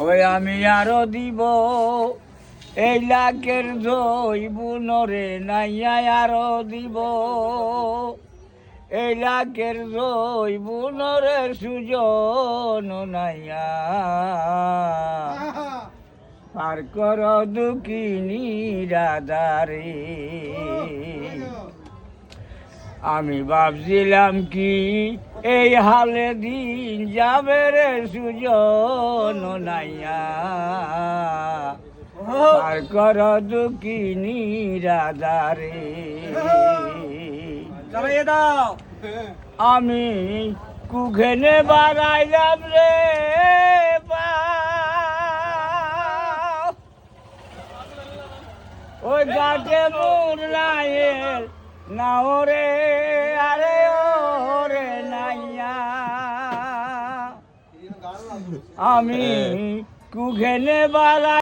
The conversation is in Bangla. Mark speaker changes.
Speaker 1: ওই আমি আরো দিব এই লাখের জৈবুনরে নাইয়া আরো দিব এই লাখের জৈবুনরে সুজন নাইয়া পার কর দুঃখিনী রাধারে। আমি ভাবছিলাম কি এই হালে দিন যাবে রে সুজন নাইয়া পার কর দুঃখিনী রাধারে। আমি কুখেনে বাড়াইলাম রে ওই গাছে মুর নাইয়ের না ওরে আরে ওরে নাইয়া আমি কুখেনে বাড়াই